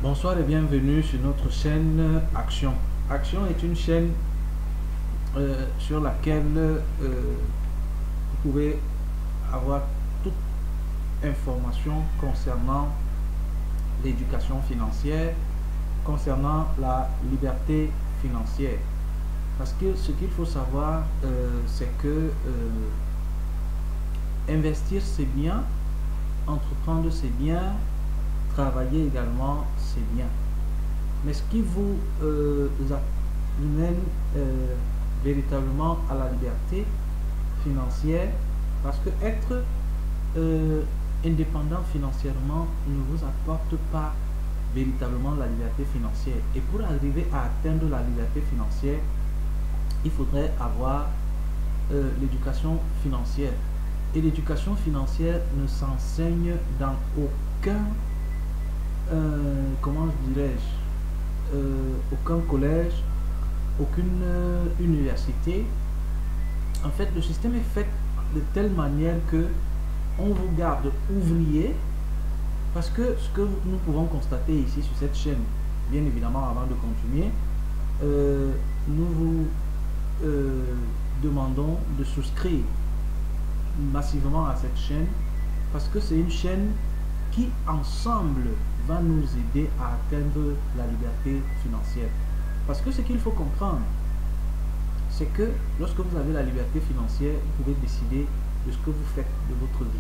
Bonsoir et bienvenue sur notre chaîne Action. Action est une chaîne sur laquelle vous pouvez avoir toute information concernant l'éducation financière, concernant la liberté financière. Parce que ce qu'il faut savoir, c'est que investir c'est bien, entreprendre c'est bien, travailler également c'est bien. Mais ce qui vous amène véritablement à la liberté financière, parce que être indépendant financièrement ne vous apporte pas véritablement la liberté financière. Et pour arriver à atteindre la liberté financière, il faudrait avoir l'éducation financière. Et l'éducation financière ne s'enseigne dans aucun, comment dirais-je, aucun collège, aucune université. En fait, le système est fait de telle manière que on vous garde ouvrier, parce que ce que nous pouvons constater ici sur cette chaîne, bien évidemment avant de continuer, nous vous demandons de souscrire massivement à cette chaîne, parce que c'est une chaîne qui ensemble va nous aider à atteindre la liberté financière. Parce que ce qu'il faut comprendre, c'est que lorsque vous avez la liberté financière, vous pouvez décider de ce que vous faites de votre vie.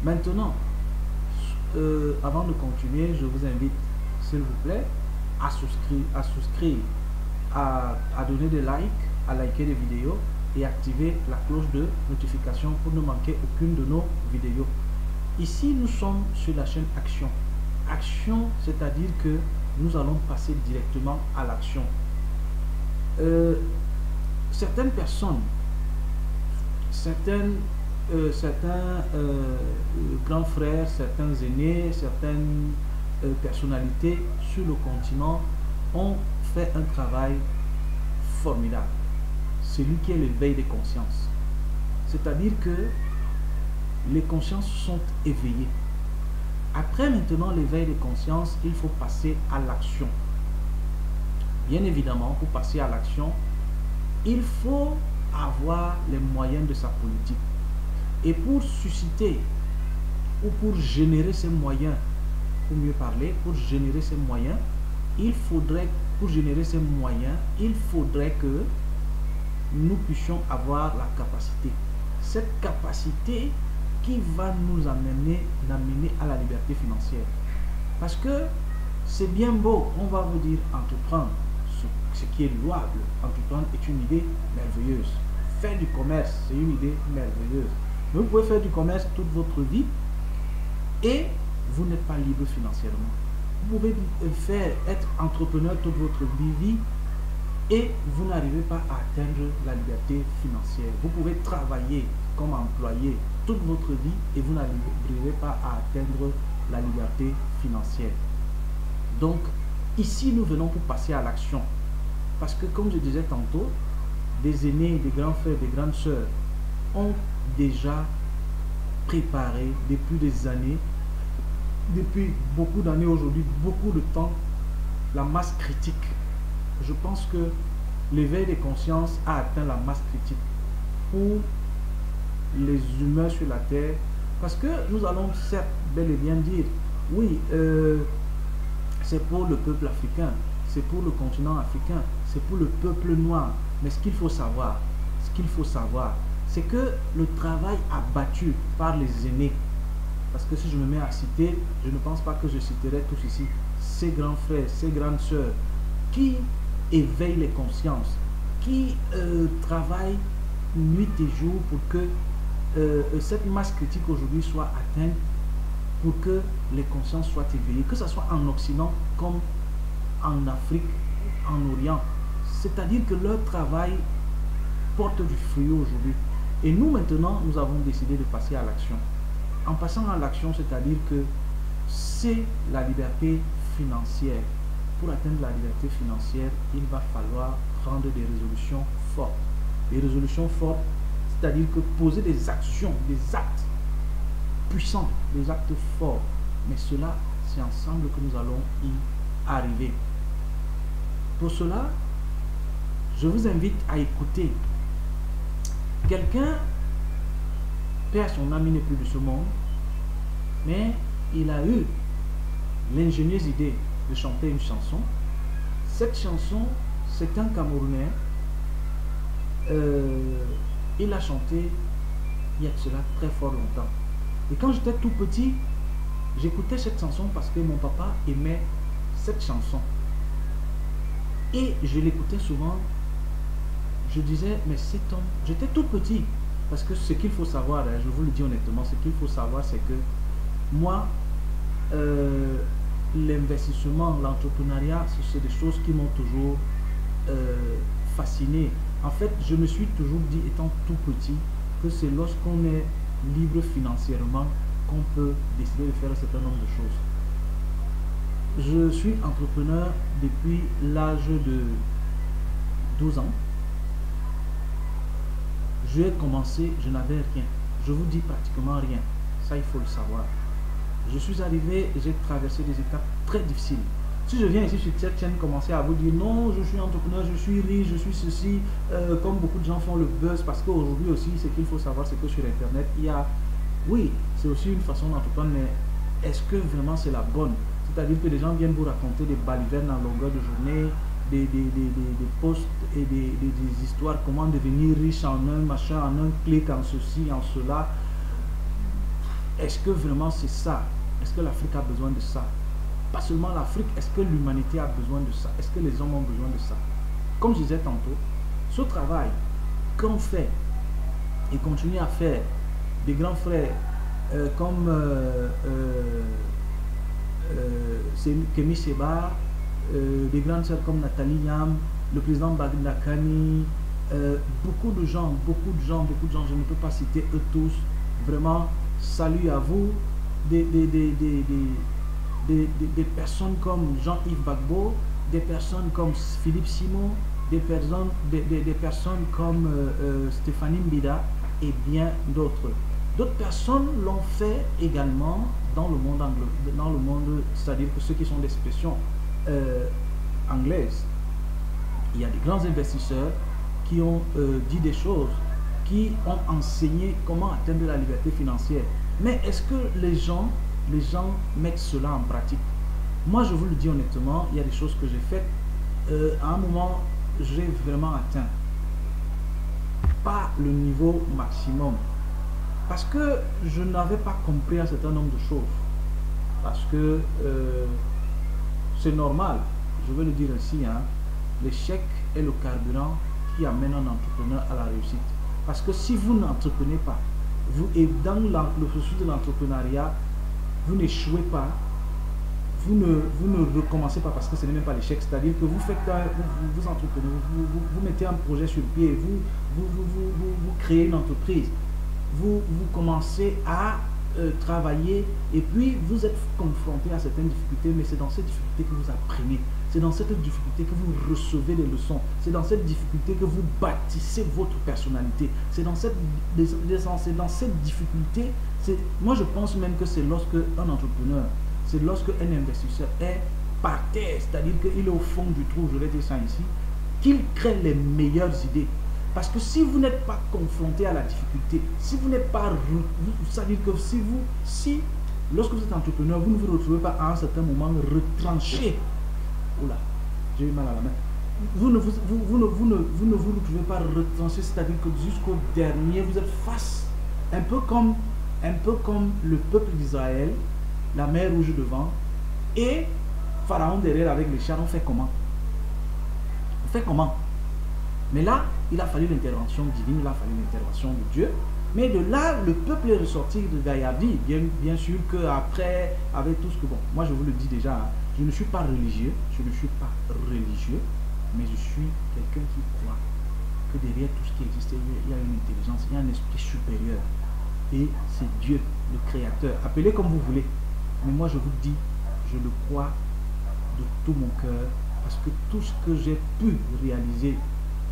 Maintenant, avant de continuer, je vous invite, s'il vous plaît, à souscrire, à donner des likes, à liker les vidéos et activer la cloche de notification pour ne manquer aucune de nos vidéos. Ici, nous sommes sur la chaîne Action. Action, c'est-à-dire que nous allons passer directement à l'action. Certaines personnes, certains grands frères, certains aînés, certaines personnalités sur le continent ont fait un travail formidable. Celui qui est l'éveil des consciences. C'est-à-dire que les consciences sont éveillées. Après maintenant l'éveil des consciences, il faut passer à l'action. Bien évidemment, pour passer à l'action, il faut avoir les moyens de sa politique. Et pour susciter ou pour générer ces moyens, pour mieux parler, pour générer ces moyens, pour générer ces moyens, il faudrait que nous puissions avoir la capacité. Cette capacité qui va nous amener à la liberté financière. Parce que c'est bien beau, on va vous dire entreprendre, ce qui est louable. Entreprendre est une idée merveilleuse. Faire du commerce, c'est une idée merveilleuse. Mais vous pouvez faire du commerce toute votre vie et vous n'êtes pas libre financièrement. Vous pouvez être entrepreneur toute votre vie et vous n'arrivez pas à atteindre la liberté financière. Vous pouvez travailler comme employé toute votre vie et vous n'arriverez pas à atteindre la liberté financière. Donc, ici, nous venons pour passer à l'action. Parce que, comme je disais tantôt, des aînés, des grands frères, des grandes sœurs ont déjà préparé depuis des années, depuis beaucoup d'années aujourd'hui, beaucoup de temps, la masse critique. Je pense que l'éveil des consciences a atteint la masse critique pour les humains sur la terre, parce que nous allons certes bel et bien dire oui, c'est pour le peuple africain, c'est pour le continent africain, c'est pour le peuple noir. Mais ce qu'il faut savoir, c'est que le travail abattu par les aînés, parce que si je me mets à citer, je ne pense pas que je citerai tous ici, ces grands frères, ces grandes sœurs qui éveillent les consciences, qui travaillent nuit et jour pour que cette masse critique aujourd'hui soit atteinte, pour que les consciences soient éveillées, que ce soit en Occident comme en Afrique, en Orient. C'est-à-dire que leur travail porte du fruit aujourd'hui. Et nous maintenant, nous avons décidé de passer à l'action. En passant à l'action, c'est-à-dire que c'est la liberté financière. Pour atteindre la liberté financière, il va falloir prendre des résolutions fortes. Des résolutions fortes, c'est-à-dire que poser des actions, des actes puissants, des actes forts. Mais cela c'est ensemble que nous allons y arriver. Pour cela, je vous invite à écouter. Quelqu'un, père, son ami n'est plus de ce monde, mais il a eu l'ingénieuse idée de chanter une chanson. Cette chanson, c'est un Camerounais. Il a chanté il y a de cela très fort longtemps. Et quand j'étais tout petit, j'écoutais cette chanson parce que mon papa aimait cette chanson. Et je l'écoutais souvent. Je disais, mais cet homme, j'étais tout petit. Parce que ce qu'il faut savoir, je vous le dis honnêtement, ce qu'il faut savoir, c'est que moi, l'investissement, l'entrepreneuriat, c'est des choses qui m'ont toujours fasciné. En fait, je me suis toujours dit, étant tout petit, que c'est lorsqu'on est libre financièrement qu'on peut décider de faire un certain nombre de choses. Je suis entrepreneur depuis l'âge de 12 ans. J'ai commencé, je n'avais rien. Je vous dis pratiquement rien. Ça, il faut le savoir. Je suis arrivé, j'ai traversé des étapes très difficiles. Si je viens ici sur cette chaîne commencer à vous dire non, je suis entrepreneur, je suis riche, je suis ceci, comme beaucoup de gens font le buzz, parce qu'aujourd'hui aussi, ce qu'il faut savoir, c'est que sur Internet, il y a, oui, c'est aussi une façon d'entreprendre, mais est-ce que vraiment c'est la bonne? C'est-à-dire que les gens viennent vous raconter des balivernes en longueur de journée, des posts et des histoires, comment devenir riche en un machin, en un clic, en ceci, en cela. Est-ce que vraiment c'est ça? Est-ce que l'Afrique a besoin de ça? Pas seulement l'Afrique, est-ce que l'humanité a besoin de ça? Est-ce que les hommes ont besoin de ça? Comme je disais tantôt, ce travail qu'on fait et continue à faire, des grands frères comme Kemi Seba, des grandes sœurs comme Nathalie Yam, le président Bagdakani, beaucoup de gens, je ne peux pas citer eux tous, vraiment, salut à vous, des personnes comme Jean-Yves Gbagbo, des personnes comme Philippe Simon, des personnes comme Stéphanie Mbida et bien d'autres. D'autres personnes l'ont fait également dans le monde anglais, c'est-à-dire que ceux qui sont d'expression anglaise. Il y a des grands investisseurs qui ont dit des choses, qui ont enseigné comment atteindre la liberté financière. Mais est-ce que les gens mettent cela en pratique? Moi, je vous le dis honnêtement, il y a des choses que j'ai faites. À un moment, j'ai vraiment atteint pas le niveau maximum. Parce que je n'avais pas compris un certain nombre de choses. Parce que c'est normal, je veux le dire ainsi, hein, l'échec est le carburant qui amène un entrepreneur à la réussite. Parce que si vous n'entreprenez pas, et dans le processus de l'entrepreneuriat, vous n'échouez pas, vous ne recommencez pas, parce que ce n'est même pas l'échec, c'est-à-dire que vous faites vous entreprenez, vous mettez un projet sur pied, vous créez une entreprise, vous commencez à travailler, et puis vous êtes confronté à certaines difficultés, mais c'est dans cette difficulté que vous apprenez, c'est dans cette difficulté que vous recevez des leçons, c'est dans cette difficulté que vous bâtissez votre personnalité, c'est dans cette difficulté, moi je pense même que c'est lorsque un entrepreneur, c'est lorsque un investisseur est par terre, c'est-à-dire qu'il est au fond du trou, je vais dire ça ici, qu'il crée les meilleures idées. Parce que si vous n'êtes pas confronté à la difficulté, si vous n'êtes pas, c'est-à-dire que si lorsque vous êtes entrepreneur, vous ne vous retrouvez pas à un certain moment retranché, oula, j'ai eu mal à la main, vous ne vous retrouvez pas retranché, c'est-à-dire que jusqu'au dernier, vous êtes face, un peu comme le peuple d'Israël, la mer rouge devant, et Pharaon derrière avec les chars. On fait comment? On fait comment? Mais là, il a fallu l'intervention divine, il a fallu l'intervention de Dieu. Mais de là, le peuple est ressorti de gaillardi. Bien sûr qu'après, avec tout ce que... Bon, moi je vous le dis déjà, hein, je ne suis pas religieux, mais je suis quelqu'un qui croit que derrière tout ce qui existe, il y a une intelligence, il y a un esprit supérieur. Et c'est Dieu, le Créateur. Appelez comme vous voulez. Mais moi je vous dis, je le crois de tout mon cœur, parce que tout ce que j'ai pu réaliser,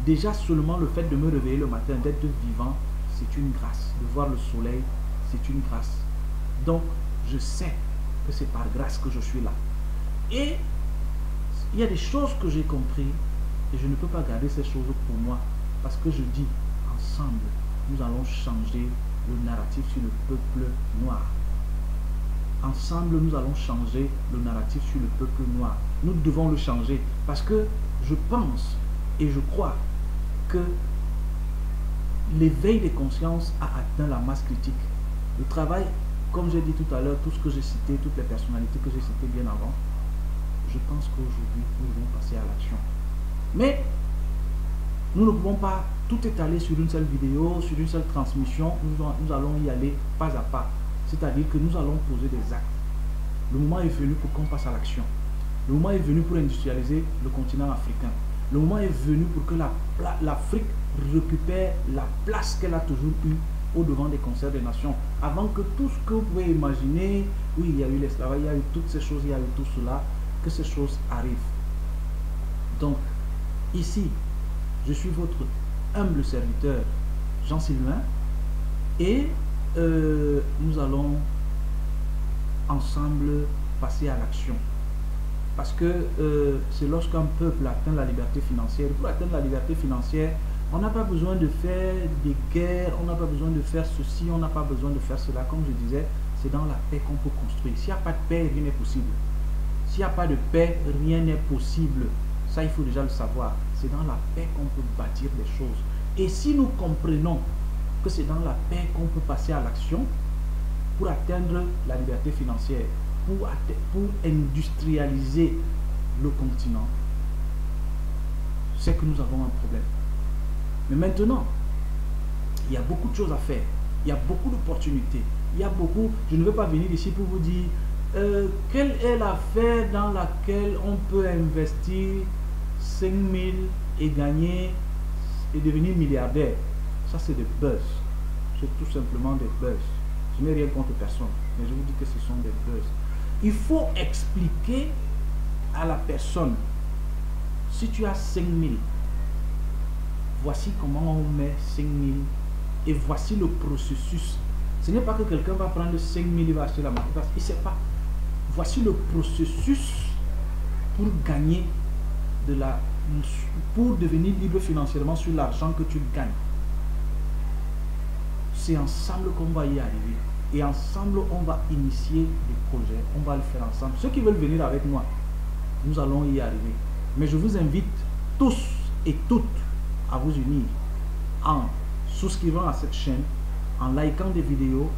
déjà seulement le fait de me réveiller le matin, d'être vivant, c'est une grâce. De voir le soleil, c'est une grâce. Donc, je sais que c'est par grâce que je suis là. Et il y a des choses que j'ai compris et je ne peux pas garder ces choses pour moi parce que je dis, ensemble, nous allons changer le narratif sur le peuple noir. Ensemble, nous allons changer le narratif sur le peuple noir. Nous devons le changer parce que je pense et je crois que l'éveil des consciences a atteint la masse critique. Le travail, comme j'ai dit tout à l'heure, tout ce que j'ai cité, toutes les personnalités que j'ai citées bien avant, je pense qu'aujourd'hui, nous devons passer à l'action. Mais nous ne pouvons pas tout étaler sur une seule vidéo, sur une seule transmission. Nous allons y aller pas à pas. C'est-à-dire que nous allons poser des actes. Le moment est venu pour qu'on passe à l'action. Le moment est venu pour industrialiser le continent africain. Le moment est venu pour que l'Afrique récupère la place qu'elle a toujours eue au devant des concerts des nations. Avant que tout ce que vous pouvez imaginer, oui, il y a eu l'esclavage, il y a eu toutes ces choses, il y a eu tout cela, que ces choses arrivent. Donc, ici, je suis votre humble serviteur, Jean-Sylvain, et nous allons ensemble passer à l'action. Parce que c'est lorsqu'un peuple atteint la liberté financière. Pour atteindre la liberté financière, on n'a pas besoin de faire des guerres, on n'a pas besoin de faire ceci, on n'a pas besoin de faire cela. Comme je disais, c'est dans la paix qu'on peut construire. S'il n'y a pas de paix, rien n'est possible. S'il n'y a pas de paix, rien n'est possible. Ça, il faut déjà le savoir. C'est dans la paix qu'on peut bâtir des choses. Et si nous comprenons que c'est dans la paix qu'on peut passer à l'action pour atteindre la liberté financière, pour industrialiser le continent, c'est que nous avons un problème. Mais maintenant, il y a beaucoup de choses à faire. Il y a beaucoup d'opportunités. Il y a beaucoup... Je ne veux pas venir ici pour vous dire quelle est l'affaire dans laquelle on peut investir 5 000 et gagner et devenir milliardaire. Ça, c'est des buzz. C'est tout simplement des buzz. Je n'ai rien contre personne, mais je vous dis que ce sont des buzz. Il faut expliquer à la personne, si tu as 5 000, voici comment on met 5 000 et voici le processus. Ce n'est pas que quelqu'un va prendre 5 000 et va acheter la marque, il ne sait pas. Voici le processus pour gagner pour devenir libre financièrement sur l'argent que tu gagnes. C'est ensemble qu'on va y arriver. Et ensemble, on va initier des projets. On va le faire ensemble. Ceux qui veulent venir avec moi, nous allons y arriver. Mais je vous invite tous et toutes à vous unir en souscrivant à cette chaîne, en likant des vidéos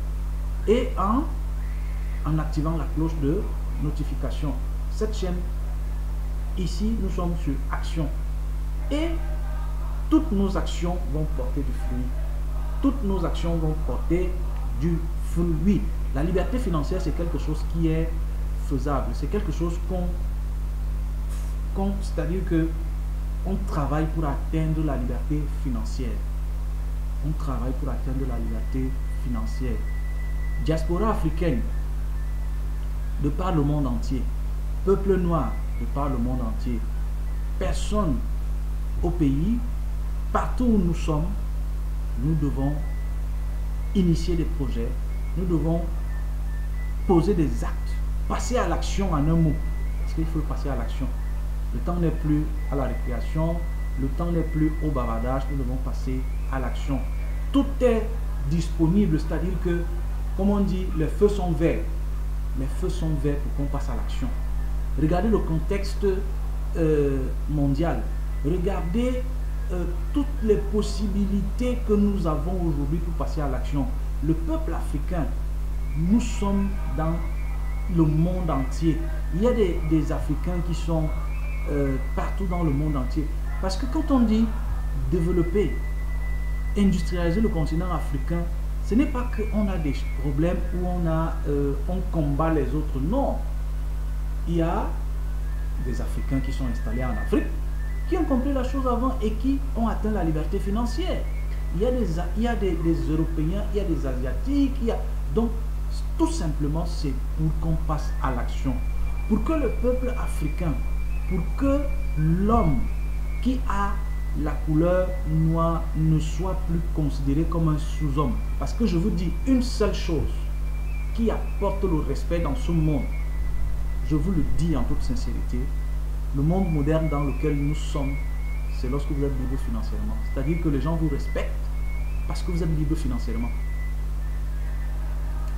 et en activant la cloche de notification. Cette chaîne, ici, nous sommes sur action. Et toutes nos actions vont porter du fruit. Toutes nos actions vont porter du fruit. La liberté financière, c'est quelque chose qui est faisable. C'est quelque chose c'est-à-dire que on travaille pour atteindre la liberté financière. On travaille pour atteindre la liberté financière. Diaspora africaine, de par le monde entier. Peuple noir, de par le monde entier. Personne au pays, partout où nous sommes, nous devons initier des projets, nous devons poser des actes, passer à l'action en un mot. Parce qu'il faut passer à l'action. Le temps n'est plus à la récréation, le temps n'est plus au bavardage, nous devons passer à l'action. Tout est disponible, c'est-à-dire que, comme on dit, les feux sont verts. Les feux sont verts pour qu'on passe à l'action. Regardez le contexte mondial. Regardez toutes les possibilités que nous avons aujourd'hui pour passer à l'action. Le peuple africain, nous sommes dans le monde entier. Il y a des Africains qui sont partout dans le monde entier. Parce que quand on dit développer, industrialiser le continent africain, ce n'est pas qu'on a des problèmes où on combat les autres. Non. Il y a des Africains qui sont installés en Afrique, qui ont compris la chose avant et qui ont atteint la liberté financière. Il y a des Européens, il y a des Asiatiques, donc tout simplement c'est pour qu'on passe à l'action. Pour que le peuple africain, pour que l'homme qui a la couleur noire ne soit plus considéré comme un sous-homme. Parce que je vous dis une seule chose, qui apporte le respect dans ce monde, je vous le dis en toute sincérité, le monde moderne dans lequel nous sommes, c'est lorsque vous êtes libre financièrement. C'est-à-dire que les gens vous respectent parce que vous êtes libre financièrement.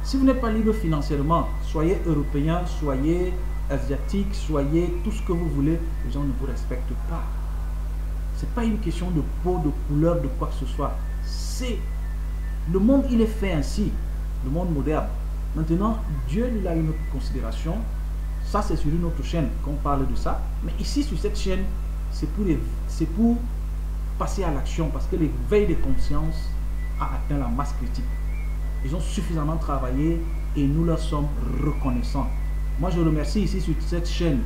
Si vous n'êtes pas libre financièrement, soyez européen, soyez asiatique, soyez tout ce que vous voulez, les gens ne vous respectent pas. C'est pas une question de peau, de couleur, de quoi que ce soit. C'est le monde, il est fait ainsi, le monde moderne. Maintenant, Dieu il a une autre considération. Ça, c'est sur une autre chaîne qu'on parle de ça. Mais ici, sur cette chaîne, c'est pour passer à l'action parce que l'éveil des consciences a atteint la masse critique. Ils ont suffisamment travaillé et nous leur sommes reconnaissants. Moi, je remercie ici sur cette chaîne,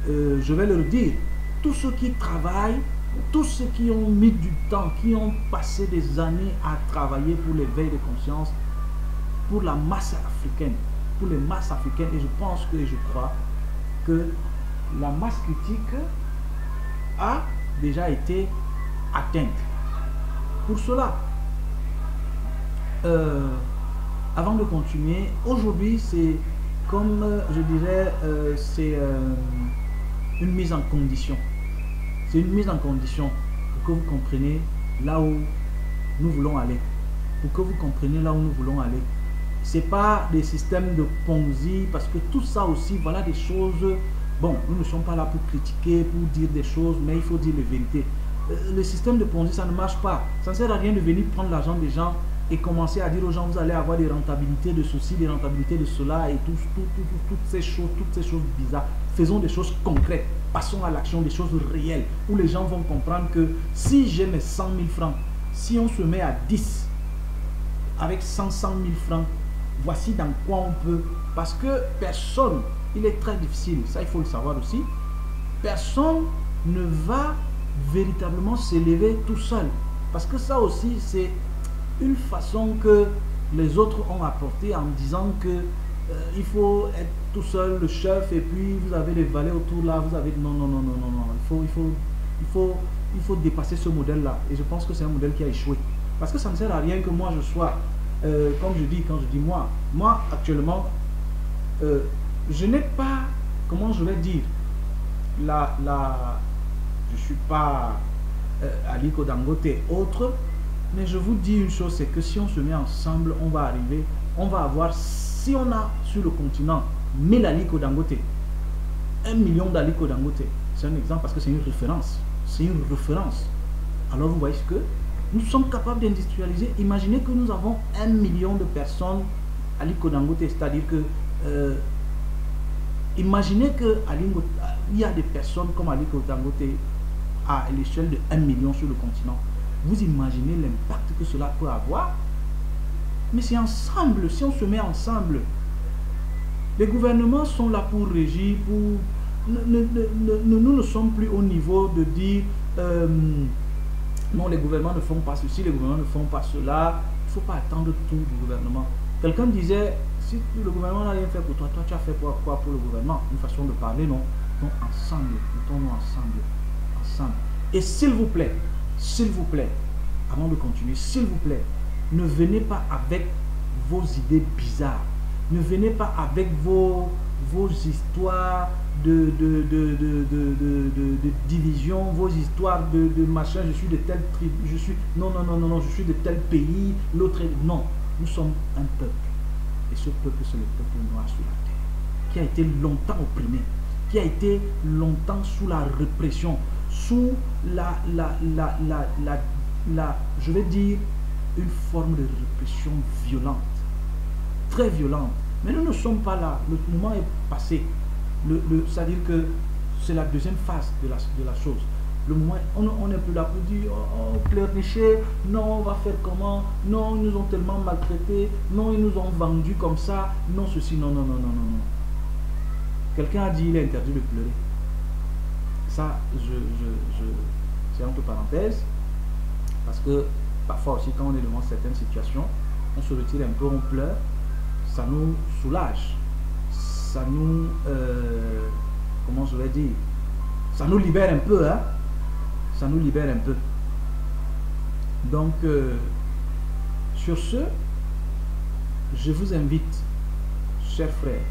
je vais leur dire, tous ceux qui travaillent, tous ceux qui ont mis du temps, qui ont passé des années à travailler pour l'éveil de conscience, pour la masse africaine, pour les masses africaines, et je pense que je crois que la masse critique a déjà été atteinte. Pour cela, avant de continuer, aujourd'hui c'est comme je dirais, c'est une mise en condition. C'est une mise en condition pour que vous compreniez là où nous voulons aller. Pour que vous compreniez là où nous voulons aller. C'est pas des systèmes de Ponzi, parce que tout ça aussi, voilà des choses. Bon, nous ne sommes pas là pour critiquer, pour dire des choses, mais il faut dire les vérités. Le système de Ponzi, ça ne marche pas. Ça ne sert à rien de venir prendre l'argent des gens et commencer à dire aux gens, vous allez avoir des rentabilités de ceci, des rentabilités de cela, et toutes ces choses bizarres. Faisons des choses concrètes. Passons à l'action, des choses réelles, où les gens vont comprendre que si j'ai mes 100 000 francs, si on se met à 10, avec 100 000 francs, voici dans quoi on peut. Parce que personne, il est très difficile, ça il faut le savoir aussi, personne ne va véritablement s'élever tout seul. Parce que ça aussi, c'est une façon que les autres ont apporté en disant que il faut être tout seul le chef et puis vous avez les valets autour là, vous avez non, il faut dépasser ce modèle là, et je pense que c'est un modèle qui a échoué, parce que ça ne sert à rien que moi je sois comme je dis, quand je dis moi actuellement je n'ai pas, comment je vais dire, je suis pas Aliko Dangote autre, mais je vous dis une chose, c'est que si on se met ensemble, on va arriver, on va avoir, si on a sur le continent 1000 Aliko Dangote, 1 million d'Aliko Dangote, c'est un exemple parce que c'est une référence. C'est une référence. Alors vous voyez ce que nous sommes capables d'industrialiser. Imaginez que nous avons 1 million de personnes Aliko Dangote, c'est-à-dire que imaginez qu'il y a des personnes comme Aliko Dangote à l'échelle de 1 million sur le continent. Vous imaginez l'impact que cela peut avoir? Mais c'est ensemble, si on se met ensemble. Les gouvernements sont là pour régir, pour... Nous ne sommes plus au niveau de dire non, les gouvernements ne font pas ceci, les gouvernements ne font pas cela. Il ne faut pas attendre tout du gouvernement. Quelqu'un disait, si le gouvernement n'a rien fait pour toi, toi tu as fait quoi pour le gouvernement? Une façon de parler, non? Donc ensemble, mettons-nous ensemble. Et s'il vous plaît, avant de continuer, s'il vous plaît, ne venez pas avec vos idées bizarres. Ne venez pas avec vos histoires de division, vos histoires de machin, je suis de telle tribu, je suis... Non, je suis de tel pays, l'autre est... Non, nous sommes un peuple. Et ce peuple, c'est le peuple noir sur la terre, qui a été longtemps opprimé, qui a été longtemps sous la répression, sous je vais dire, une forme de répression violente, très violente. Mais nous ne sommes pas là, le moment est passé. C'est-à-dire que c'est la deuxième phase de la chose. Le moment, on n'est plus là pour dire, oh, pleurnicher, non, on va faire comment, non, ils nous ont tellement maltraités, non, ils nous ont vendus comme ça, non, ceci, non. Quelqu'un a dit, il est interdit de pleurer. Ça, c'est entre parenthèses, parce que parfois aussi, quand on est devant certaines situations, on se retire un peu, on pleure, ça nous soulage, ça nous, comment je vais dire, ça nous libère un peu, hein, ça nous libère un peu. Donc, sur ce, je vous invite chers frères,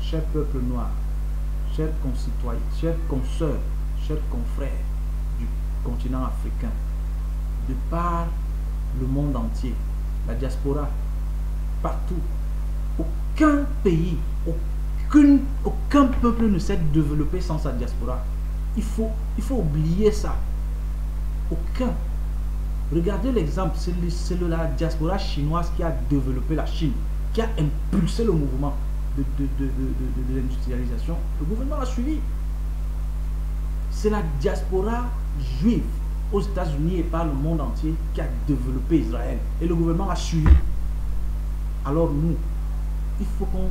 chers peuples noirs, chers concitoyens, chers consoeurs, chers confrères du continent africain, de par le monde entier, la diaspora, partout, aucun pays, aucun peuple ne s'est développé sans sa diaspora. Il faut oublier ça. Aucun. Regardez l'exemple, c'est la diaspora chinoise qui a développé la Chine, qui a impulsé le mouvement de l'industrialisation. Le gouvernement a suivi. C'est la diaspora juive aux États-Unis et par le monde entier qui a développé Israël. Et le gouvernement a suivi. Alors nous, il faut qu'on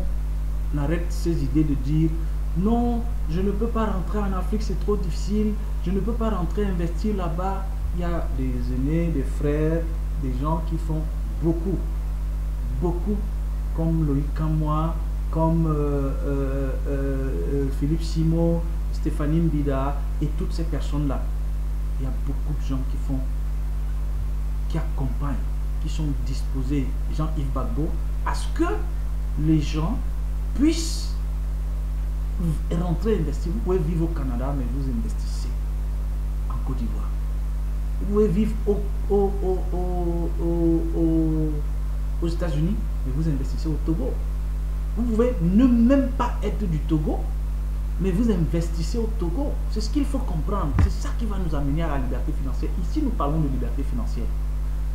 arrête ces idées de dire non, je ne peux pas rentrer en Afrique, c'est trop difficile, je ne peux pas rentrer investir là-bas. Il y a des aînés, des frères, des gens qui font beaucoup, comme Loïc Kamoa, comme Philippe Simo, Stéphanie Mbida et toutes ces personnes-là. Il y a beaucoup de gens qui accompagnent, qui sont disposés, Jean-Yves Gbagbo, à ce que les gens puissent rentrer investir. Vous pouvez vivre au Canada, mais vous investissez en Côte d'Ivoire. Vous pouvez vivre aux États-Unis, mais vous investissez au Togo. Vous pouvez ne même pas être du Togo, mais vous investissez au Togo. C'est ce qu'il faut comprendre. C'est ça qui va nous amener à la liberté financière. Ici, nous parlons de liberté financière.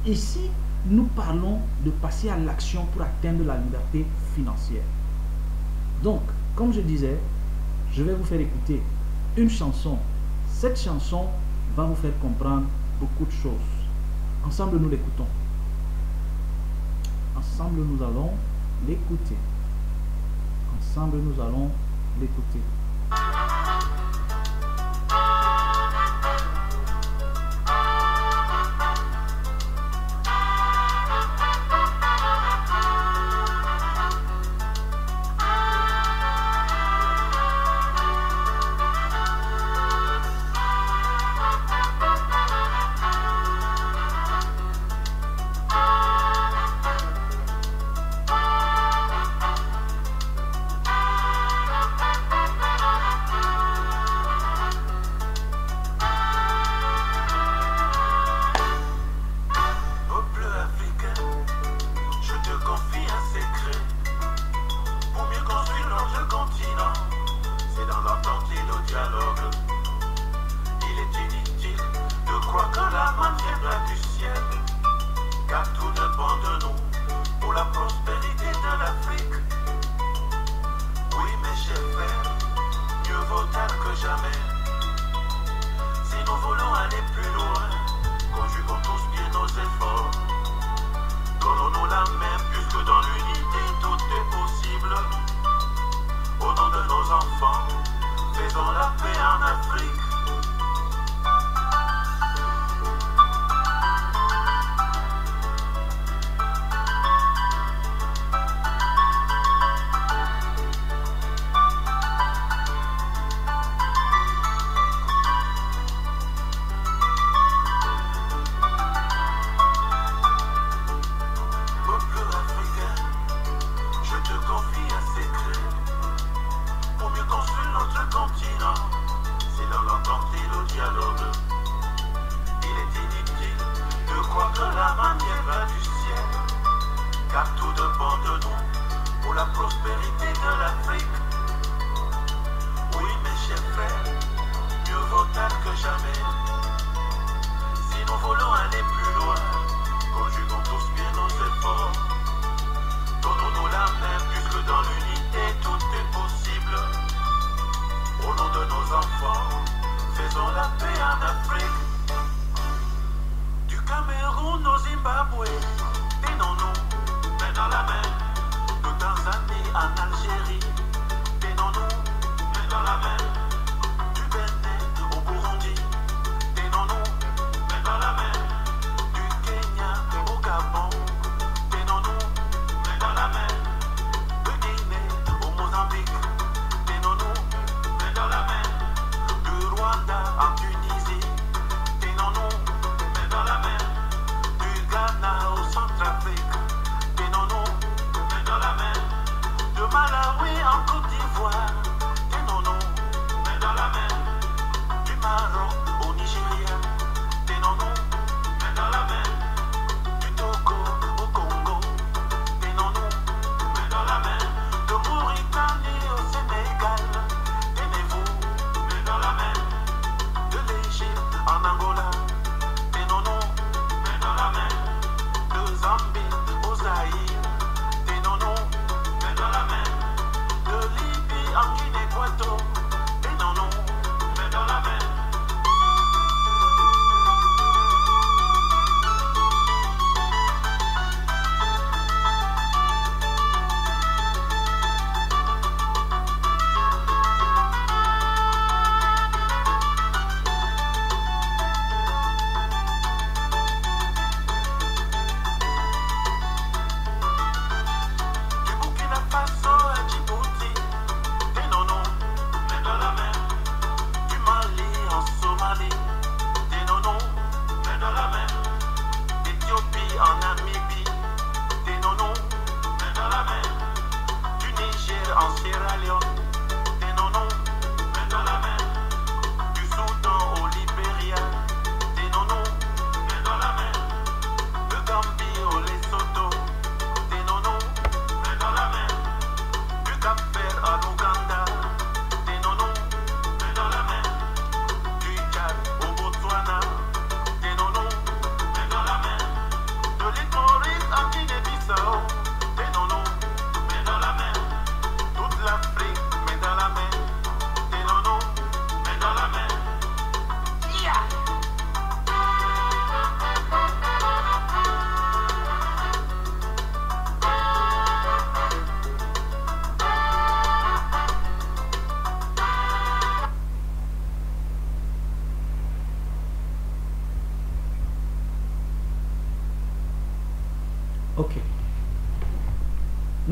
Ici, nous parlons de passer à l'action pour atteindre la liberté financière. Donc, comme je disais, je vais vous faire écouter une chanson. Cette chanson va vous faire comprendre beaucoup de choses. Ensemble, nous l'écoutons. Ensemble, nous allons l'écouter. Ensemble, nous allons l'écouter.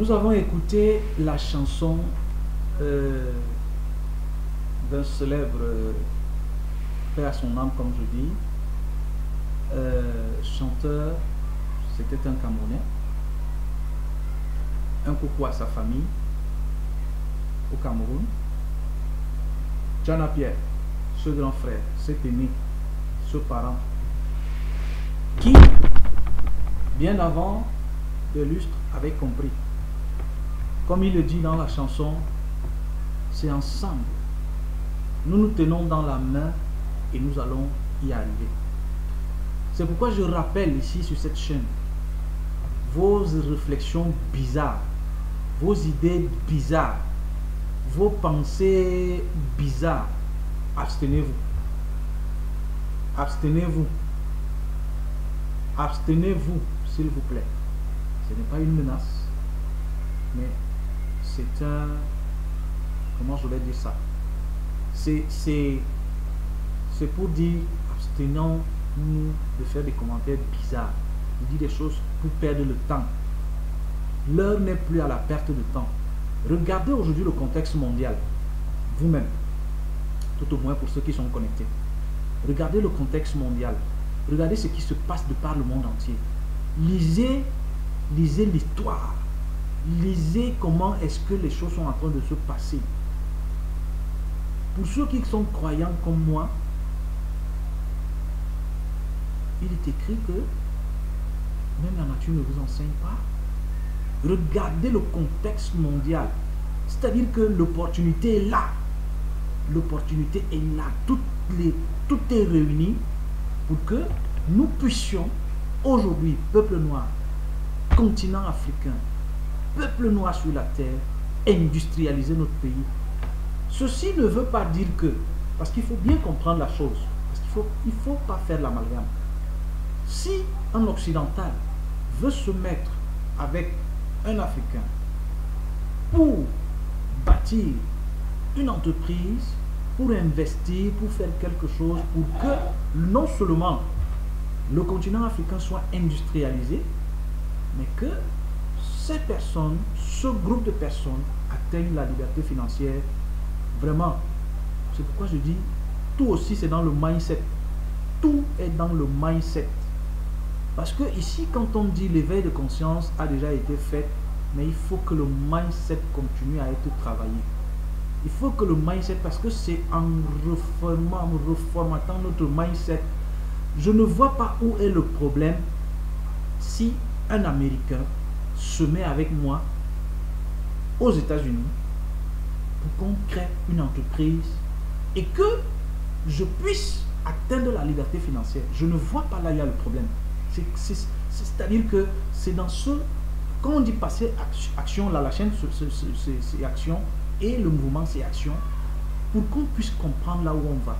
Nous avons écouté la chanson d'un célèbre, paix à son âme comme je dis, chanteur, c'était un Camerounais. Un coucou à sa famille au Cameroun. Jana Pierre, ce grand frère, cet aimé, ce parent, qui, bien avant de lustre, avait compris. Comme il le dit dans la chanson, c'est ensemble. Nous nous tenons dans la main et nous allons y arriver. C'est pourquoi je rappelle ici sur cette chaîne vos réflexions bizarres, vos idées bizarres, vos pensées bizarres. Abstenez-vous. Abstenez-vous. Abstenez-vous, s'il vous plaît. Ce n'est pas une menace, mais c'est un... Comment je vais dire ça? C'est pour dire, abstenons-nous de faire des commentaires bizarres, de dire des choses pour perdre le temps. L'heure n'est plus à la perte de temps. Regardez aujourd'hui le contexte mondial, vous-même, tout au moins pour ceux qui sont connectés. Regardez le contexte mondial. Regardez ce qui se passe de par le monde entier. Lisez l'histoire. Lisez comment est-ce que les choses sont en train de se passer. Pour ceux qui sont croyants comme moi, il est écrit que même la nature ne vous enseigne pas. Regardez le contexte mondial. C'est-à-dire que l'opportunité est là. L'opportunité est là. Tout est réuni pour que nous puissions aujourd'hui, peuple noir, continent africain, peuple noir sur la terre, industrialiser notre pays. Ceci ne veut pas dire que, parce qu'il faut bien comprendre la chose, parce qu'il faut pas faire l'amalgame. Si un occidental veut se mettre avec un Africain pour bâtir une entreprise, pour investir, pour faire quelque chose, pour que non seulement le continent africain soit industrialisé, mais que ces personnes, ce groupe de personnes atteignent la liberté financière. Vraiment, c'est pourquoi je dis, tout aussi c'est dans le mindset. Tout est dans le mindset. Parce que ici, quand on dit l'éveil de conscience a déjà été fait, mais il faut que le mindset continue à être travaillé. Il faut que le mindset, parce que c'est en reformatant notre mindset. Je ne vois pas où est le problème si un Américain se met avec moi aux États-Unis pour qu'on crée une entreprise et que je puisse atteindre la liberté financière. Je ne vois pas là il y a le problème. C'est-à-dire que c'est dans ce... Quand on dit passer action, là la chaîne c'est action et le mouvement c'est action, pour qu'on puisse comprendre là où on va.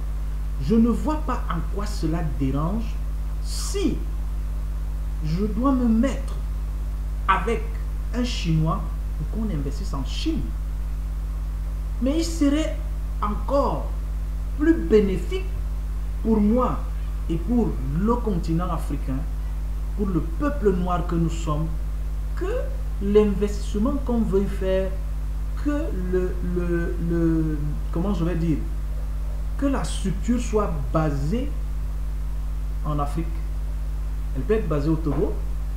Je ne vois pas en quoi cela dérange si je dois me mettre avec un Chinois pour qu'on investisse en Chine. Mais il serait encore plus bénéfique pour moi et pour le continent africain, pour le peuple noir que nous sommes, que l'investissement qu'on veut faire, que comment je vais dire, que la structure soit basée en Afrique. Elle peut être basée au Togo,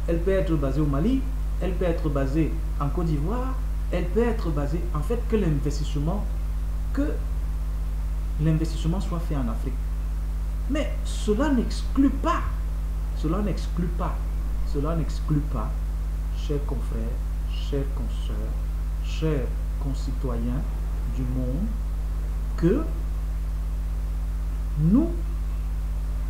elle peut être basée au Mali, elle peut être basée en Côte d'Ivoire, elle peut être basée, en fait, que l'investissement soit fait en Afrique. Mais cela n'exclut pas, chers confrères, chers consoeurs, chers concitoyens du monde, que nous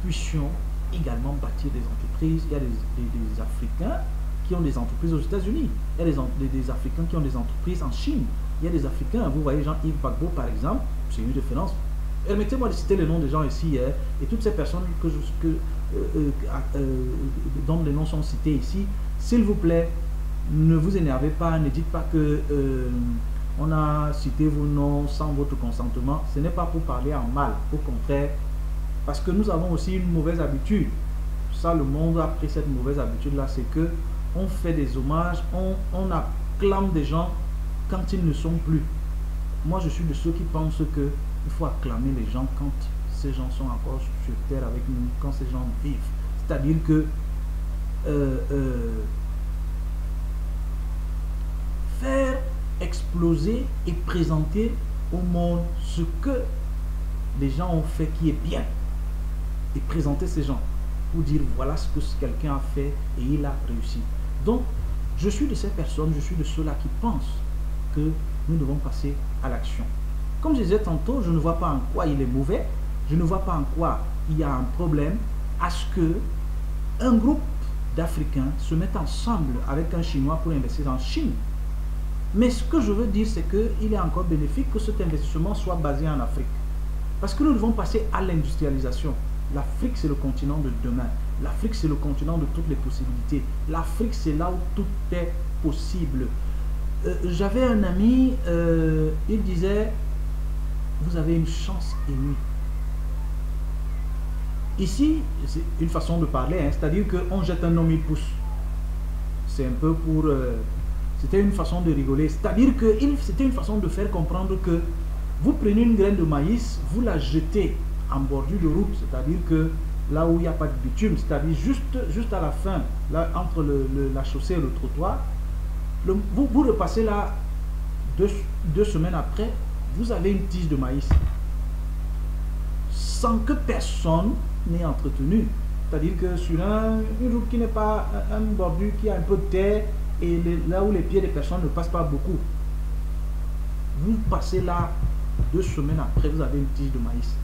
puissions également bâtir des entreprises. Il y a des Africains qui ont des entreprises aux États-Unis. Il y a des Africains qui ont des entreprises en Chine. Il y a des Africains, vous voyez Jean-Yves Gbagbo par exemple, c'est une référence. Permettez-moi de citer les noms des gens ici, et toutes ces personnes dont les noms sont cités ici. S'il vous plaît, ne vous énervez pas, ne dites pas que on a cité vos noms sans votre consentement. Ce n'est pas pour parler en mal, au contraire, parce que nous avons aussi une mauvaise habitude. Ça, le monde a pris cette mauvaise habitude-là, c'est que on fait des hommages, on a acclame des gens quand ils ne sont plus. Moi, je suis de ceux qui pensent que il faut acclamer les gens quand ces gens sont encore sur terre avec nous, quand ces gens vivent. C'est-à-dire que faire exploser et présenter au monde ce que les gens ont fait qui est bien. Et présenter ces gens pour dire voilà ce que quelqu'un a fait et il a réussi. Donc, je suis de ces personnes, je suis de ceux-là qui pensent que nous devons passer à l'action. Comme je disais tantôt, je ne vois pas en quoi il est mauvais, je ne vois pas en quoi il y a un problème à ce que un groupe d'Africains se mettent ensemble avec un Chinois pour investir en Chine. Mais ce que je veux dire, c'est qu'il est encore bénéfique que cet investissement soit basé en Afrique. Parce que nous devons passer à l'industrialisation. L'Afrique, c'est le continent de demain. L'Afrique, c'est le continent de toutes les possibilités. L'Afrique, c'est là où tout est possible. J'avais un ami, il disait, vous avez une chance inouïe. Ici, c'est une façon de parler, hein, c'est-à-dire qu'on jette un homme, il pousse. C'est un peu pour... c'était une façon de rigoler. C'est-à-dire que c'était une façon de faire comprendre que vous prenez une graine de maïs, vous la jetez en bordure de route, c'est-à-dire que là où il n'y a pas de bitume, c'est-à-dire juste à la fin, là, entre la chaussée et le trottoir, vous repassez là deux semaines après, vous avez une tige de maïs. Sans que personne n'ait entretenu. C'est-à-dire que sur une route qui n'est pas un bordure, qui a un peu de terre, et là où les pieds des personnes ne passent pas beaucoup, vous passez là 2 semaines après, vous avez une tige de maïs.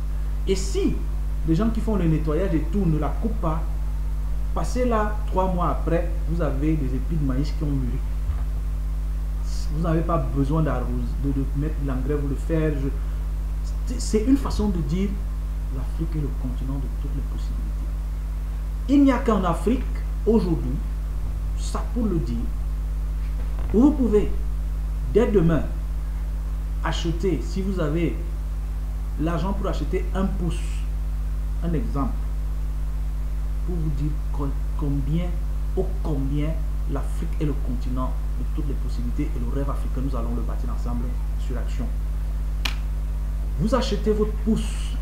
Et si les gens qui font le nettoyage et tout ne la coupent pas, passez là 3 mois après, vous avez des épis de maïs qui ont mûri. Vous n'avez pas besoin d'arroser, de mettre de l'engrais, vous le faire. C'est une façon de dire l'Afrique est le continent de toutes les possibilités. Il n'y a qu'en Afrique, aujourd'hui, ça pour le dire, où vous pouvez, dès demain, acheter, si vous avez l'argent pour acheter un pouce, un exemple, pour vous dire combien l'Afrique est le continent de toutes les possibilités et le rêve africain, nous allons le bâtir ensemble sur action. Vous achetez votre pouce,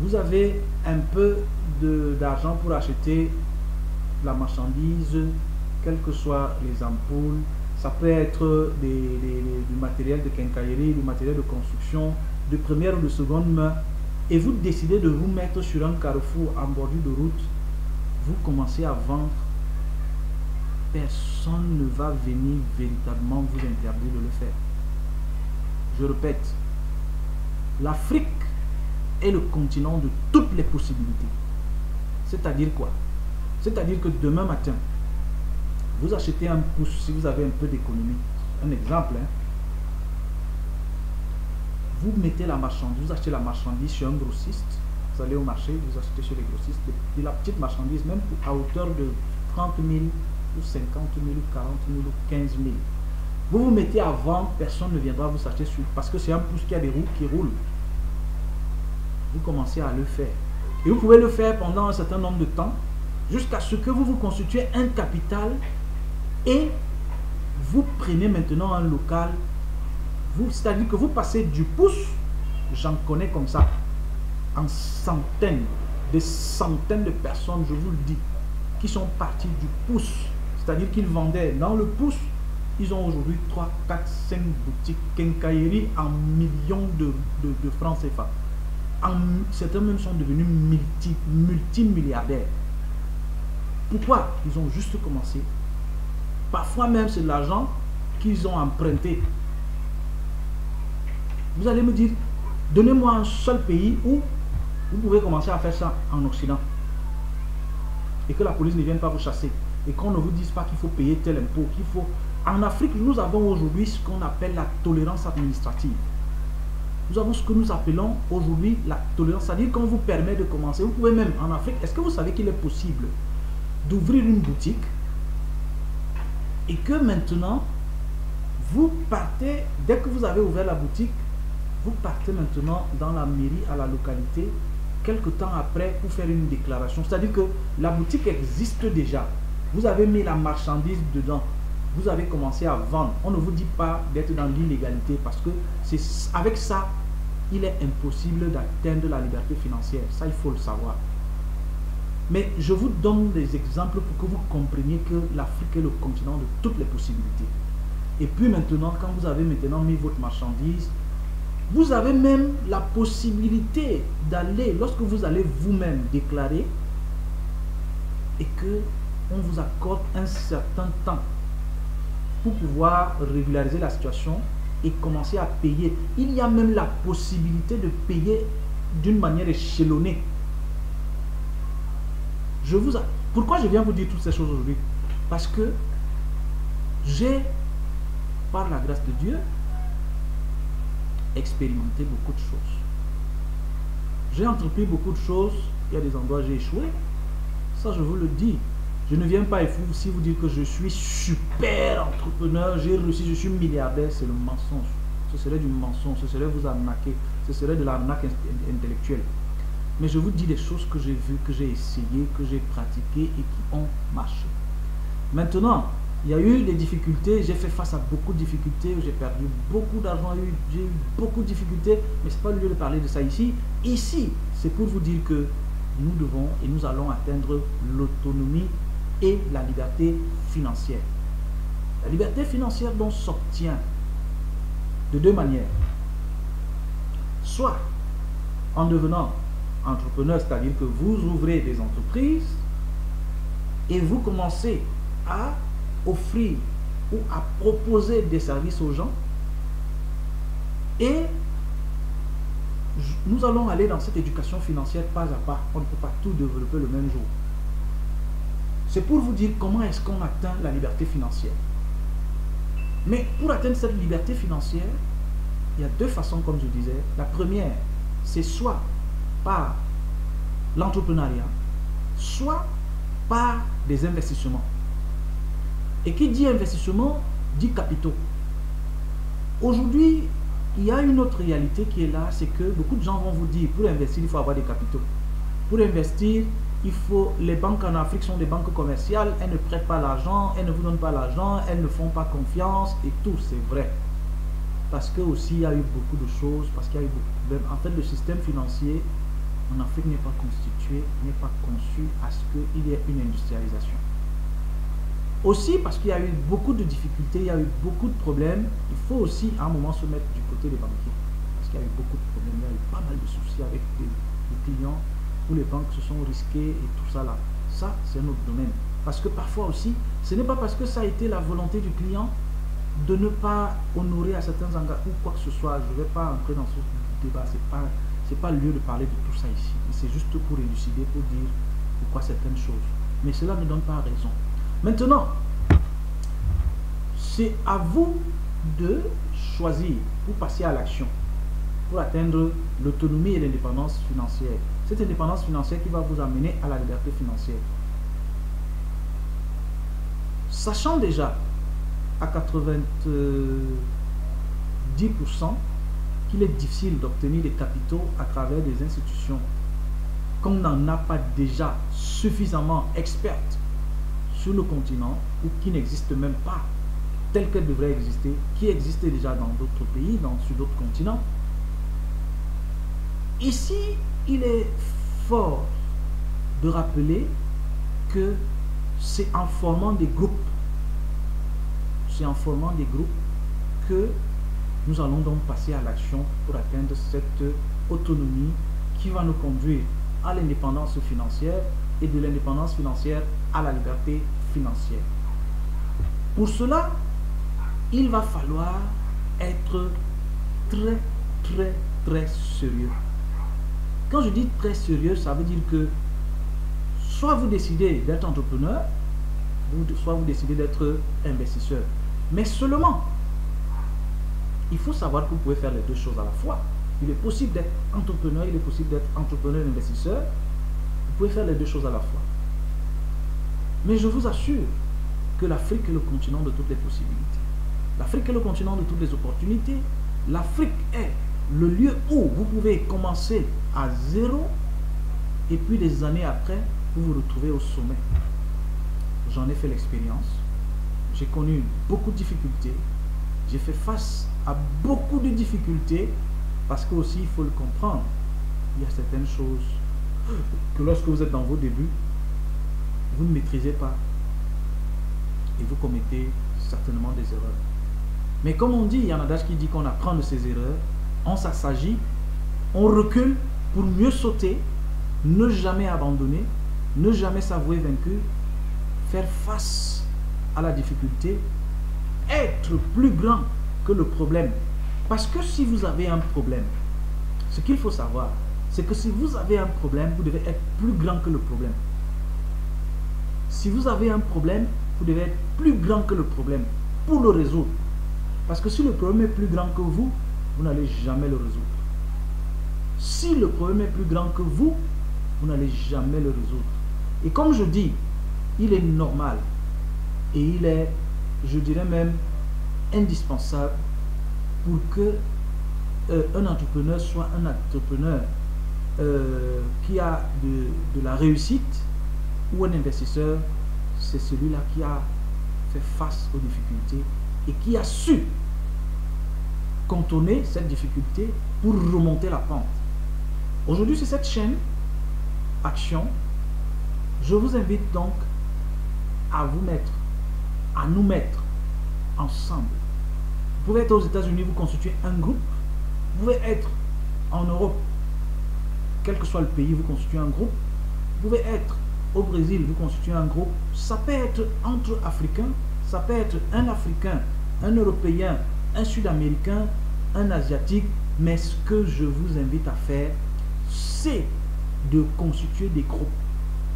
vous avez un peu d'argent pour acheter la marchandise, quelles que soient les ampoules, ça peut être du matériel de quincaillerie, du matériel de construction, de première ou de seconde main, et vous décidez de vous mettre sur un carrefour en bordure de route, vous commencez à vendre, personne ne va venir véritablement vous interdire de le faire. Je répète, l'Afrique est le continent de toutes les possibilités. C'est-à-dire quoi? C'est-à-dire que demain matin, vous achetez un pouce si vous avez un peu d'économie. Un exemple, hein. Vous mettez la marchandise, vous achetez la marchandise chez un grossiste, vous allez au marché, vous achetez chez les grossistes, de la petite marchandise, même à hauteur de 30 000, ou 50 000, ou 40 000, ou 15 000. Vous vous mettez à vendre, personne ne viendra vous acheter sur, parce que c'est un pouce qui a des roues qui roulent. Vous commencez à le faire. Et vous pouvez le faire pendant un certain nombre de temps, jusqu'à ce que vous vous constituez un capital et vous prenez maintenant un local. C'est-à-dire que vous passez du pouce, j'en connais comme ça, en centaines, des centaines de personnes, je vous le dis, qui sont partis du pouce. C'est-à-dire qu'ils vendaient dans le pouce, ils ont aujourd'hui 3, 4, 5 boutiques quincaillerie en millions de francs CFA. Certains même sont devenus multimilliardaires. Pourquoi? Ils ont juste commencé. Parfois même c'est de l'argent qu'ils ont emprunté. Vous allez me dire, donnez-moi un seul pays où vous pouvez commencer à faire ça en Occident. Et que la police ne vienne pas vous chasser. Et qu'on ne vous dise pas qu'il faut payer tel impôt, qu'il faut... En Afrique, nous avons aujourd'hui ce qu'on appelle la tolérance administrative. Nous avons ce que nous appelons aujourd'hui la tolérance, c'est-à-dire qu'on vous permet de commencer. Vous pouvez même, en Afrique, est-ce que vous savez qu'il est possible d'ouvrir une boutique et que maintenant, vous partez, dès que vous avez ouvert la boutique, vous partez maintenant dans la mairie, à la localité, quelque temps après, pour faire une déclaration. C'est-à-dire que la boutique existe déjà. Vous avez mis la marchandise dedans. vous avez commencé à vendre. On ne vous dit pas d'être dans l'illégalité parce que c'est avec ça, il est impossible d'atteindre la liberté financière. Ça, il faut le savoir. Mais je vous donne des exemples pour que vous compreniez que l'Afrique est le continent de toutes les possibilités. Et puis maintenant, quand vous avez maintenant mis votre marchandise, vous avez même la possibilité d'aller, lorsque vous allez vous-même déclarer, et que on vous accorde un certain temps pour pouvoir régulariser la situation et commencer à payer. Il y a même la possibilité de payer d'une manière échelonnée. Pourquoi je viens vous dire toutes ces choses aujourd'hui? Parce que j'ai, par la grâce de Dieu, expérimenté beaucoup de choses. J'ai entrepris beaucoup de choses. Il y a des endroits où j'ai échoué. Ça, je vous le dis. Je ne viens pas ici vous dire que je suis super entrepreneur, j'ai réussi, je suis milliardaire. C'est le mensonge. Ce serait du mensonge. Ce serait vous arnaquer. Ce serait de l'arnaque intellectuelle. Mais je vous dis des choses que j'ai vues, que j'ai essayées, que j'ai pratiquées et qui ont marché. Maintenant, il y a eu des difficultés, j'ai fait face à beaucoup de difficultés, j'ai perdu beaucoup d'argent, j'ai eu beaucoup de difficultés, mais ce n'est pas le lieu de parler de ça ici. Ici, c'est pour vous dire que nous devons et nous allons atteindre l'autonomie et la liberté financière. La liberté financière donc s'obtient de deux manières. Soit en devenant entrepreneur, c'est-à-dire que vous ouvrez des entreprises et vous commencez à offrir ou à proposer des services aux gens, et nous allons aller dans cette éducation financière pas à pas. On ne peut pas tout développer le même jour. C'est pour vous dire comment est-ce qu'on atteint la liberté financière. Mais pour atteindre cette liberté financière, il y a deux façons, comme je disais. La première, c'est soit par l'entrepreneuriat, soit par des investissements. Et qui dit investissement, dit capitaux. Aujourd'hui, il y a une autre réalité qui est là, c'est que beaucoup de gens vont vous dire, pour investir, il faut avoir des capitaux. Pour investir, les banques en Afrique sont des banques commerciales, elles ne prêtent pas l'argent, elles ne vous donnent pas l'argent, elles ne font pas confiance et tout, c'est vrai. Parce que aussi, il y a eu beaucoup de choses, parce qu'il y a eu beaucoup de problèmes. En fait, le système financier en Afrique n'est pas constitué, n'est pas conçu à ce qu'il y ait une industrialisation. Aussi parce qu'il y a eu beaucoup de difficultés, il y a eu beaucoup de problèmes, il faut aussi à un moment se mettre du côté des banquiers. Parce qu'il y a eu beaucoup de problèmes, il y a eu pas mal de soucis avec des clients où les banques se sont risquées et tout ça là. Ça, c'est un autre domaine. Parce que parfois aussi, ce n'est pas parce que ça a été la volonté du client de ne pas honorer à certains engagements ou quoi que ce soit. Je ne vais pas entrer dans ce débat, c'est pas le lieu de parler de tout ça ici. C'est juste pour élucider, pour dire pourquoi certaines choses. Mais cela ne donne pas raison. Maintenant, c'est à vous de choisir pour passer à l'action, pour atteindre l'autonomie et l'indépendance financière. Cette indépendance financière qui va vous amener à la liberté financière. Sachant déjà à 90% qu'il est difficile d'obtenir des capitaux à travers des institutions qu'on n'en a pas déjà suffisamment expertes sur le continent ou qui n'existent même pas telles qu'elles devraient exister, qui existent déjà dans d'autres pays, sur d'autres continents. Ici, il est fort de rappeler que c'est en formant des groupes, que nous allons donc passer à l'action pour atteindre cette autonomie qui va nous conduire à l'indépendance financière et de l'indépendance financière à la liberté financière. Pour cela, il va falloir être très, très, très sérieux. Quand je dis très sérieux, ça veut dire que soit vous décidez d'être entrepreneur, soit vous décidez d'être investisseur. Mais seulement, il faut savoir que vous pouvez faire les deux choses à la fois. Il est possible d'être entrepreneur, il est possible d'être entrepreneur et investisseur. Vous pouvez faire les deux choses à la fois. Mais je vous assure que l'Afrique est le continent de toutes les possibilités. L'Afrique est le continent de toutes les opportunités. L'Afrique est le lieu où vous pouvez commencer à zéro et puis des années après, vous vous retrouvez au sommet. J'en ai fait l'expérience. j'ai connu beaucoup de difficultés. J'ai fait face à beaucoup de difficultés parce que aussi, il faut le comprendre. Il y a certaines choses que lorsque vous êtes dans vos débuts, vous ne maîtrisez pas et vous commettez certainement des erreurs. Mais comme on dit, il y a un adage qui dit qu'on apprend de ses erreurs, on s'assagit, on recule pour mieux sauter, ne jamais abandonner, ne jamais s'avouer vaincu, faire face à la difficulté, être plus grand que le problème. Parce que si vous avez un problème, ce qu'il faut savoir, c'est que si vous avez un problème, vous devez être plus grand que le problème. Si vous avez un problème, vous devez être plus grand que le problème pour le résoudre. Parce que si le problème est plus grand que vous n'allez jamais le résoudre. Si le problème est plus grand que vous n'allez jamais le résoudre. Et comme je dis, il est normal et il est, je dirais même, indispensable pour que un entrepreneur soit un entrepreneur qui a de la réussite, ou un investisseur, c'est celui-là qui a fait face aux difficultés et qui a su contourner cette difficulté pour remonter la pente. Aujourd'hui, sur cette chaîne Action, je vous invite donc à nous mettre ensemble. Vous pouvez être aux États-Unis, vous constituez un groupe. Vous pouvez être en Europe, quel que soit le pays, vous constituez un groupe. Vous pouvez être au Brésil, vous constituez un groupe. Ça peut être entre Africains, ça peut être un Africain, un Européen, un Sud-Américain, un Asiatique. Mais ce que je vous invite à faire, c'est de constituer des groupes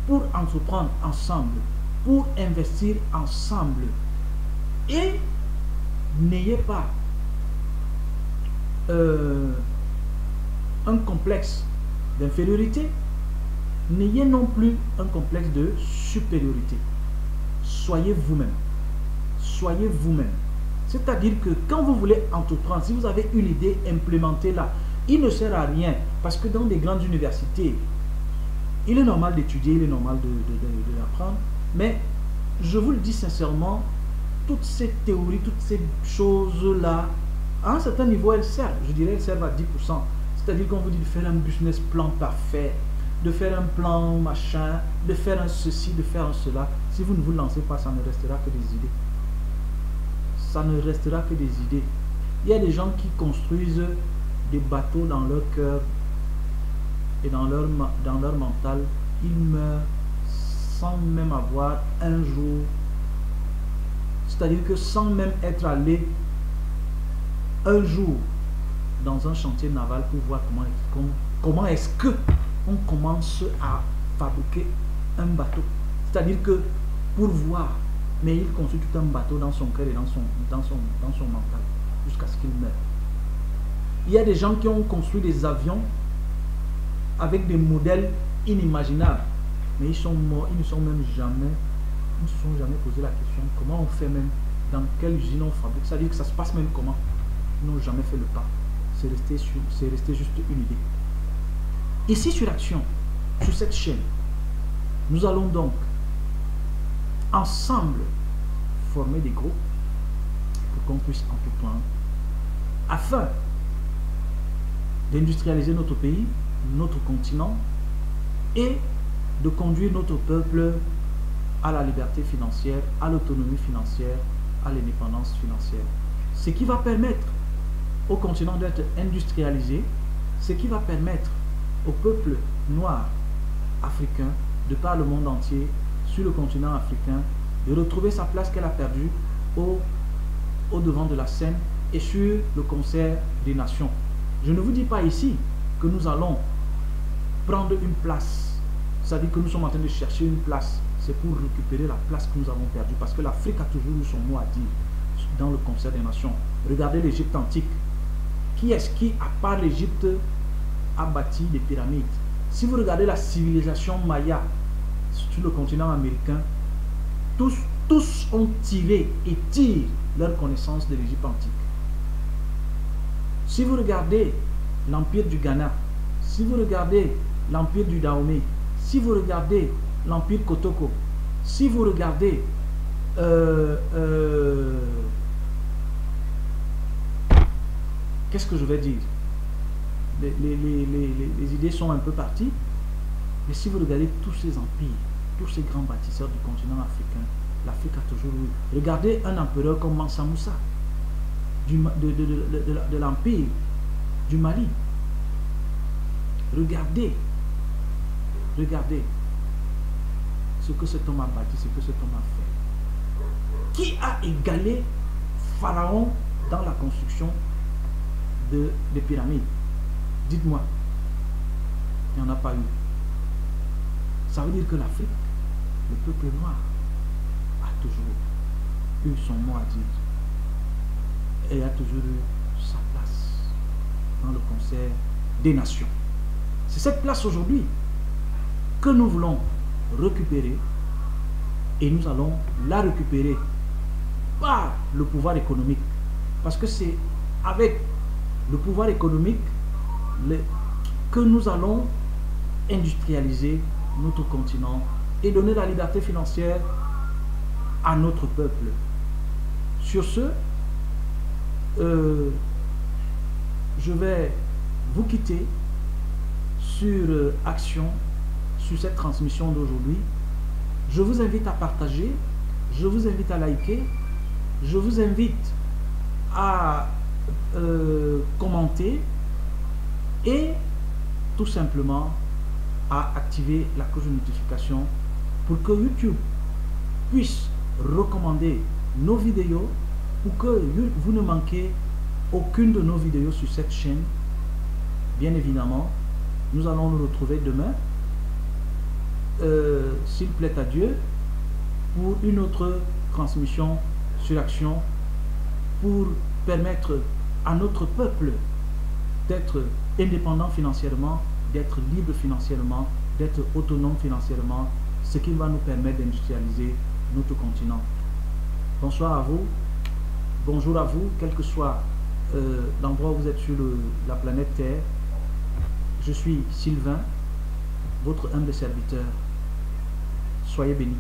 pour entreprendre ensemble, pour investir ensemble. Et n'ayez pas un complexe d'infériorité, n'ayez non plus un complexe de supériorité. Soyez vous-même. Soyez vous-même. C'est-à-dire que quand vous voulez entreprendre, si vous avez une idée, implémentez-la. Il ne sert à rien, parce que dans des grandes universités, il est normal d'étudier, il est normal de l'apprendre, mais je vous le dis sincèrement, toutes ces théories, toutes ces choses-là, à un certain niveau, elles servent. Je dirais elles servent à 10%. C'est-à-dire qu'on vous dit de faire un business plan parfait, de faire un plan machin, de faire un ceci, de faire un cela. Si vous ne vous lancez pas, ça ne restera que des idées. Ça ne restera que des idées. Il y a des gens qui construisent des bateaux dans leur cœur et dans leur mental. Ils meurent sans même avoir un jour, c'est-à-dire que sans même être allé un jour dans un chantier naval pour voir comment est-ce que on commence à fabriquer un bateau. C'est-à-dire que pour voir, mais il construit tout un bateau dans son cœur et dans son mental jusqu'à ce qu'il meure. Il y a des gens qui ont construit des avions avec des modèles inimaginables, mais ils sont morts, ils ne se sont jamais posé la question comment on fait, même dans quelle usine on fabrique. C'est-à-dire que ça se passe même comment. Ils n'ont jamais fait le pas. C'est resté juste une idée. Ici sur Action, sur cette chaîne, nous allons donc ensemble former des groupes pour qu'on puisse entreprendre afin d'industrialiser notre pays, notre continent et de conduire notre peuple à la liberté financière, à l'autonomie financière, à l'indépendance financière. Ce qui va permettre au continent d'être industrialisé, ce qui va permettre au peuple noir africain, de par le monde entier, sur le continent africain, de retrouver sa place qu'elle a perdue au devant de la scène et sur le concert des nations. Je ne vous dis pas ici que nous allons prendre une place, c'est-à-dire que nous sommes en train de chercher une place. C'est pour récupérer la place que nous avons perdue, parce que l'Afrique a toujours eu son mot à dire dans le concert des nations. Regardez l'Égypte antique. Qui est-ce qui, à part l'Égypte, a bâti des pyramides? Si vous regardez la civilisation maya sur le continent américain, tous ont tiré et tirent leur connaissance de l'Égypte antique. Si vous regardez l'empire du Ghana, si vous regardez l'empire du Dahomey, si vous regardez l'empire Kotoko, si vous regardez qu'est-ce que je vais dire? Les idées sont un peu parties. Mais si vous regardez tous ces empires, tous ces grands bâtisseurs du continent africain, l'Afrique a toujours eu. Regardez un empereur comme Mansa Moussa, de l'empire du Mali. Regardez ce que cet homme a bâti, ce que cet homme a fait. Qui a égalé Pharaon dans la construction des pyramides? Dites-moi. Il n'y en a pas eu. Ça veut dire que l'Afrique, le peuple noir, a toujours eu son mot à dire et a toujours eu sa place dans le concert des nations. C'est cette place aujourd'hui que nous voulons récupérer et nous allons la récupérer par le pouvoir économique. Parce que c'est avec le pouvoir économique que nous allons industrialiser notre continent et donner la liberté financière à notre peuple. Sur ce, je vais vous quitter sur Action, sur cette transmission d'aujourd'hui. Je vous invite à partager, je vous invite à liker, je vous invite à commenter et tout simplement à activer la cloche de notification pour que YouTube puisse recommander nos vidéos, pour que vous ne manquez aucune de nos vidéos sur cette chaîne. Bien évidemment, nous allons nous retrouver demain, s'il plaît à Dieu, pour une autre transmission sur Action, pour permettre à notre peuple d'être indépendant financièrement, d'être libre financièrement, d'être autonome financièrement, ce qui va nous permettre d'industrialiser notre continent. Bonsoir à vous, bonjour à vous, quel que soit l'endroit où vous êtes sur la planète Terre. Je suis Sylvain, votre humble serviteur. Soyez bénis.